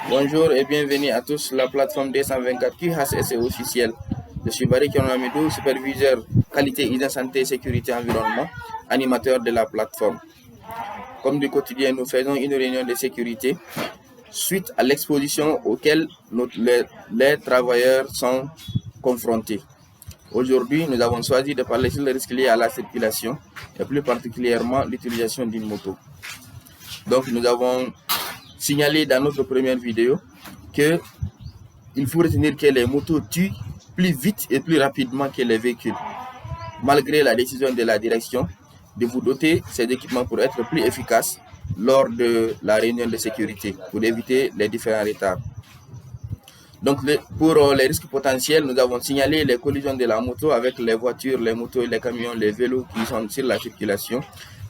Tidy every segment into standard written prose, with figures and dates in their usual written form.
Bonjour et bienvenue à tous sur la plateforme D124 QHS est officielle. Je suis Barry Kionamidou, superviseur qualité, hygiène, santé, sécurité, environnement, animateur de la plateforme. Comme du quotidien, nous faisons une réunion de sécurité suite à l'exposition auquel les travailleurs sont confrontés. Aujourd'hui, nous avons choisi de parler sur les risques liés à la circulation et plus particulièrement l'utilisation d'une moto. Donc, nous avons signalé dans notre première vidéo qu'il faut retenir que les motos tuent plus vite et plus rapidement que les véhicules. Malgré la décision de la direction de vous doter ces équipements pour être plus efficaces lors de la réunion de sécurité, pour éviter les différents retards. Donc, pour les risques potentiels, nous avons signalé les collisions de la moto avec les voitures, les motos, les camions, les vélos qui sont sur la circulation,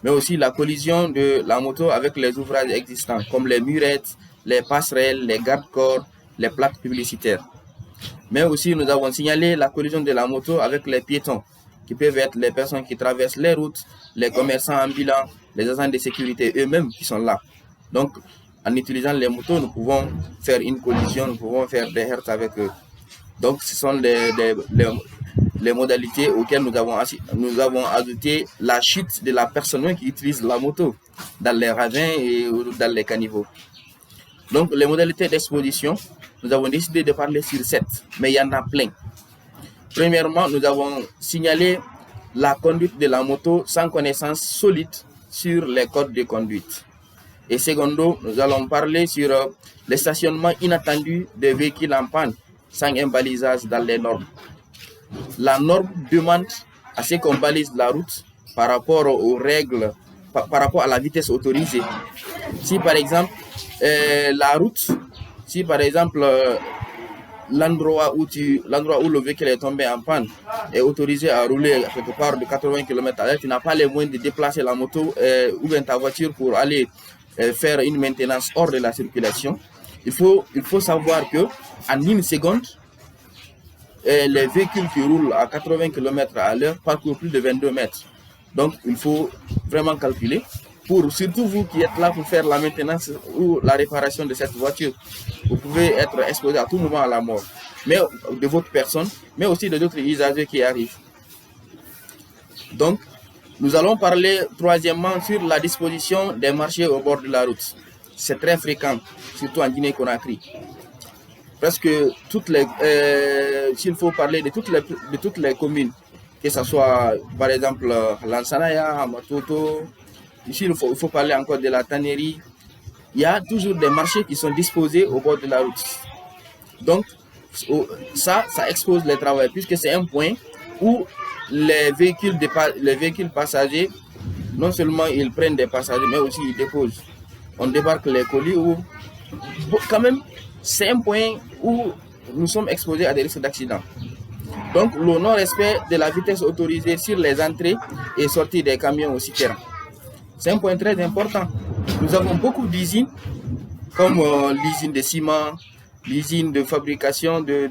mais aussi la collision de la moto avec les ouvrages existants, comme les murettes, les passerelles, les garde-corps, les plaques publicitaires. Mais aussi, nous avons signalé la collision de la moto avec les piétons, qui peuvent être les personnes qui traversent les routes, les commerçants ambulants, les agents de sécurité eux-mêmes qui sont là. Donc, en utilisant les motos, nous pouvons faire une collision, nous pouvons faire des heurts avec eux. Donc, ce sont les modalités auxquelles nous avons ajouté la chute de la personne qui utilise la moto dans les ravins et dans les caniveaux. Donc, les modalités d'exposition, nous avons décidé de parler sur 7, mais il y en a plein. Premièrement, nous avons signalé la conduite de la moto sans connaissance solide sur les codes de conduite. Et secondo, nous allons parler sur le stationnement inattendu des véhicules en panne sans un balisage dans les normes. La norme demande à ce qu'on balise la route par rapport aux règles, par rapport à la vitesse autorisée. Si par exemple, l'endroit où le véhicule est tombé en panne est autorisé à rouler quelque part de 80 km/h, tu n'as pas les moyens de déplacer la moto ou bien ta voiture pour aller faire une maintenance hors de la circulation. Il faut savoir que en une seconde, les véhicules qui roulent à 80 km/h parcourent plus de 22 mètres. Donc, il faut vraiment calculer. Surtout vous qui êtes là pour faire la maintenance ou la réparation de cette voiture, vous pouvez être exposé à tout moment à la mort, mais de votre personne, mais aussi de d'autres usagers qui arrivent. Donc, nous allons parler troisièmement sur la disposition des marchés au bord de la route. C'est très fréquent, surtout en Guinée-Conakry. Presque s'il faut parler de toutes les communes, que ce soit par exemple Lansanaya, Amatoto, ici il faut parler encore de la tannerie, il y a toujours des marchés qui sont disposés au bord de la route. Donc, ça expose les travailleurs, puisque c'est un point où les véhicules passagers, non seulement ils prennent des passagers, mais aussi ils déposent. On débarque les colis où, quand même, c'est un point où nous sommes exposés à des risques d'accident. Donc, le non-respect de la vitesse autorisée sur les entrées et sorties des camions au citernes. C'est un point très important. Nous avons beaucoup d'usines, comme l'usine de ciment, l'usine de fabrication de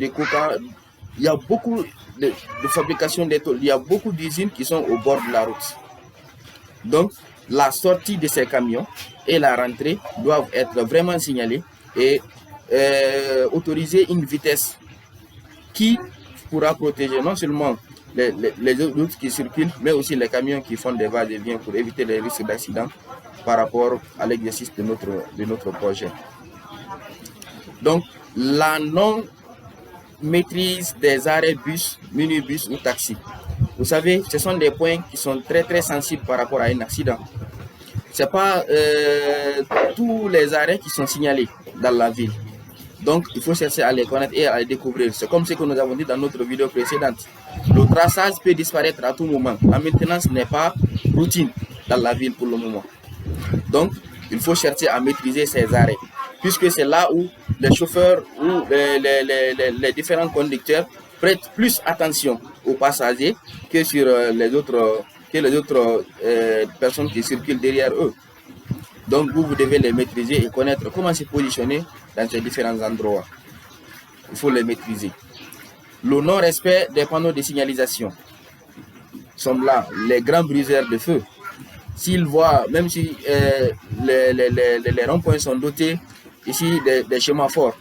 coca. Il y a beaucoup de fabrication d'étoiles. Il y a beaucoup d'usines qui sont au bord de la route. Donc, la sortie de ces camions et la rentrée doivent être vraiment signalées et autoriser une vitesse qui pourra protéger non seulement les routes qui circulent, mais aussi les camions qui font des va-et-vient pour éviter les risques d'accident par rapport à l'exercice de notre projet. Donc, la non-maîtrise des arrêts bus, minibus ou taxis. Vous savez, ce sont des points qui sont très très sensibles par rapport à un accident. Ce n'est pas tous les arrêts qui sont signalés dans la ville. Donc, il faut chercher à les connaître et à les découvrir. C'est comme ce que nous avons dit dans notre vidéo précédente. Le traçage peut disparaître à tout moment. La maintenance n'est pas routine dans la ville pour le moment. Donc, il faut chercher à maîtriser ces arrêts, puisque c'est là où les chauffeurs ou les différents conducteurs prêtent plus attention aux passagers que sur les autres personnes qui circulent derrière eux. Donc, vous devez les maîtriser et connaître comment se positionner dans ces différents endroits. Il faut les maîtriser. Le non-respect des panneaux de signalisation sont là, les grands briseurs de feu. S'ils voient, même si les ronds-points sont dotés ici des schémas forts.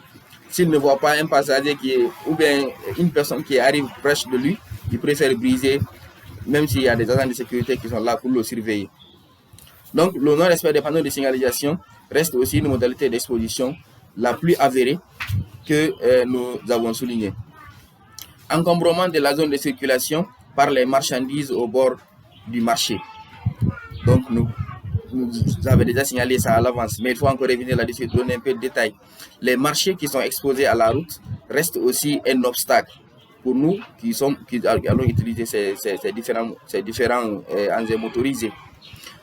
S'il ne voit pas un passager ou bien une personne qui arrive proche de lui, il préfère briser, même s'il y a des agents de sécurité qui sont là pour le surveiller. Donc, le non-respect des panneaux de signalisation reste aussi une modalité d'exposition la plus avérée que nous avons soulignée. Encombrement de la zone de circulation par les marchandises au bord du marché. Donc, vous avez déjà signalé ça à l'avance, mais il faut encore revenir là-dessus, donner un peu de détails. Les marchés qui sont exposés à la route restent aussi un obstacle pour nous qui allons utiliser ces différents engins motorisés.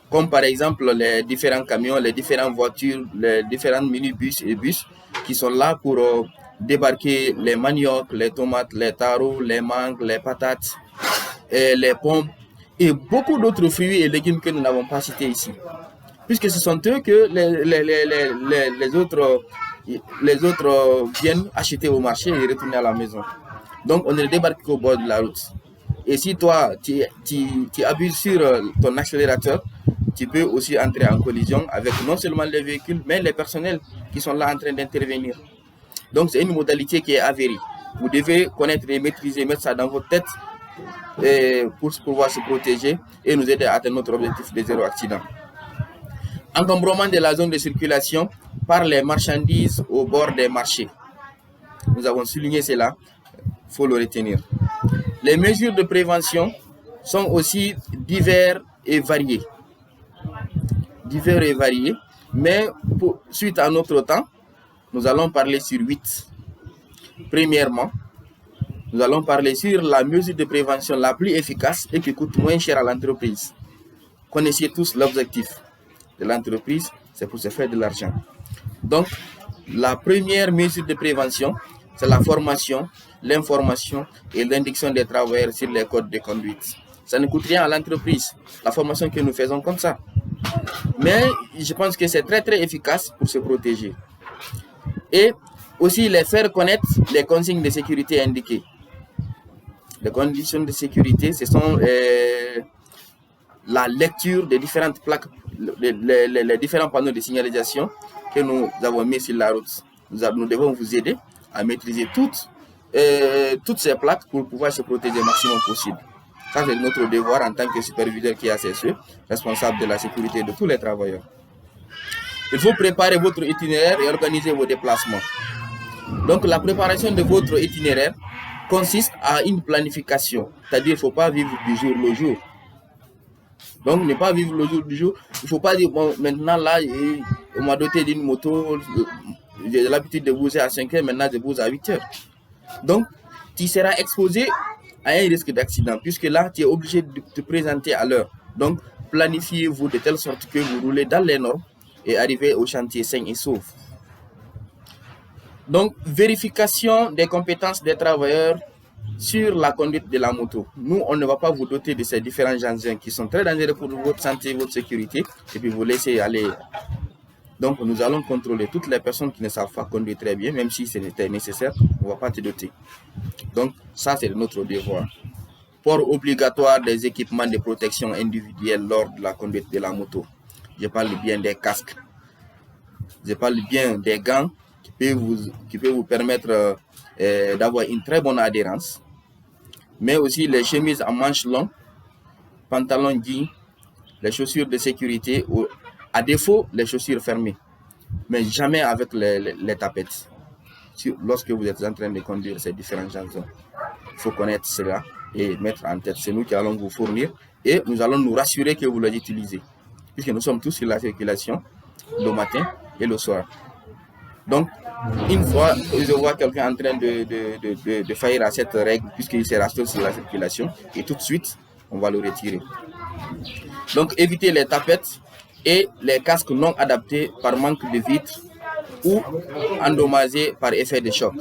Comme par exemple les différents camions, les différentes voitures, les différents minibus et bus qui sont là pour débarquer les maniocs, les tomates, les taros, les mangues, les patates, les pommes et beaucoup d'autres fruits et légumes que nous n'avons pas cités ici. Puisque ce sont eux que les autres viennent acheter au marché et retourner à la maison. Donc on ne débarque qu'au bord de la route. Et si toi, tu abuses sur ton accélérateur, tu peux aussi entrer en collision avec non seulement les véhicules, mais les personnels qui sont là en train d'intervenir. Donc c'est une modalité qui est avérée. Vous devez connaître et maîtriser, mettre ça dans votre tête pour pouvoir se protéger et nous aider à atteindre notre objectif de zéro accident. Encombrement de la zone de circulation par les marchandises au bord des marchés. Nous avons souligné cela, il faut le retenir. Les mesures de prévention sont aussi diverses et variées. Mais suite à notre temps, nous allons parler sur 8. Premièrement, nous allons parler sur la mesure de prévention la plus efficace et qui coûte moins cher à l'entreprise. Connaissez tous l'objectif de l'entreprise, c'est pour se faire de l'argent. Donc, la première mesure de prévention, c'est la formation, l'information et l'indiction des travailleurs sur les codes de conduite. Ça ne coûte rien à l'entreprise, la formation que nous faisons comme ça. Mais je pense que c'est très très efficace pour se protéger. Et aussi les faire connaître les consignes de sécurité indiquées. Les conditions de sécurité, ce sont la lecture des différentes plaques, les différents panneaux de signalisation que nous avons mis sur la route. Nous devons vous aider à maîtriser toutes ces plaques pour pouvoir se protéger le maximum possible. Ça, c'est notre devoir en tant que superviseur qui est CSE, responsable de la sécurité de tous les travailleurs. Il faut préparer votre itinéraire et organiser vos déplacements. Donc, la préparation de votre itinéraire consiste à une planification. C'est-à-dire qu'il ne faut pas vivre du jour le jour. Donc, ne pas vivre le jour du jour. Il ne faut pas dire, bon, maintenant, là, on m'a doté d'une moto, j'ai l'habitude de bouger à 5 heures, maintenant, je bouge à 8 heures. Donc, tu seras exposé à un risque d'accident, puisque là, tu es obligé de te présenter à l'heure. Donc, planifiez-vous de telle sorte que vous roulez dans les normes et arrivez au chantier sain et sauf. Donc, vérification des compétences des travailleurs sur la conduite de la moto. Nous, on ne va pas vous doter de ces différents engins qui sont très dangereux pour votre santé et votre sécurité, et puis vous laisser aller. Donc, nous allons contrôler toutes les personnes qui ne savent pas conduire très bien, même si c'était nécessaire, on ne va pas te doter. Donc, ça, c'est notre devoir. Port obligatoire des équipements de protection individuelle lors de la conduite de la moto. Je parle bien des casques. Je parle bien des gants qui peuvent vous permettre d'avoir une très bonne adhérence. Mais aussi les chemises en manches longues, pantalons jeans, les chaussures de sécurité, à défaut, les chaussures fermées. Mais jamais avec les tapettes. Lorsque vous êtes en train de conduire ces différents gens, il faut connaître cela et mettre en tête. C'est nous qui allons vous fournir et nous allons nous rassurer que vous les utilisez. Puisque nous sommes tous sur la circulation le matin et le soir. Donc, une fois je vois quelqu'un en train de faillir à cette règle, puisqu'il s'est racheté sur la circulation, et tout de suite, on va le retirer. Donc, évitez les tapettes et les casques non adaptés par manque de vitres ou endommagés par effet de choc.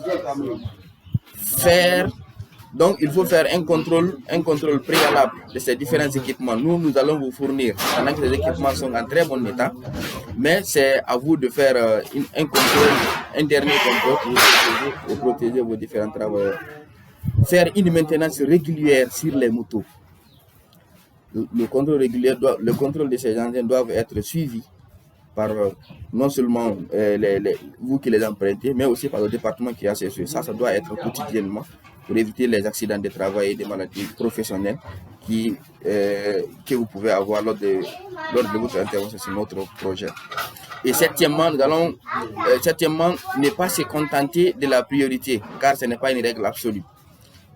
Donc, il faut faire un contrôle préalable de ces différents équipements. Nous allons vous fournir, pendant que les équipements sont en très bon état, mais c'est à vous de faire un dernier contrôle pour protéger vos différents travailleurs. Faire une maintenance régulière sur les motos. Le contrôle régulier, le contrôle de ces engins doivent être suivis par non seulement vous qui les empruntez, mais aussi par le département qui a cessé. Ça doit être quotidiennement pour éviter les accidents de travail et des maladies professionnelles que vous pouvez avoir lors de votre intervention sur notre projet. Et septièmement, ne pas se contenter de la priorité, car ce n'est pas une règle absolue.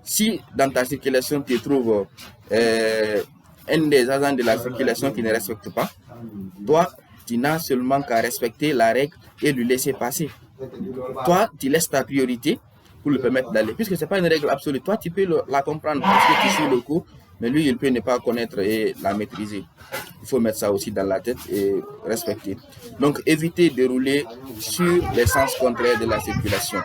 Si dans ta circulation tu trouves un des agents de la circulation qui ne respecte pas, toi, tu n'as seulement qu'à respecter la règle et lui laisser passer. Toi, tu laisses ta priorité pour lui permettre d'aller. Puisque ce n'est pas une règle absolue, toi, tu peux la comprendre parce que tu suis le cours, mais lui, il peut ne pas connaître et la maîtriser. Il faut mettre ça aussi dans la tête et respecter. Donc, évitez de rouler sur les sens contraires de la circulation.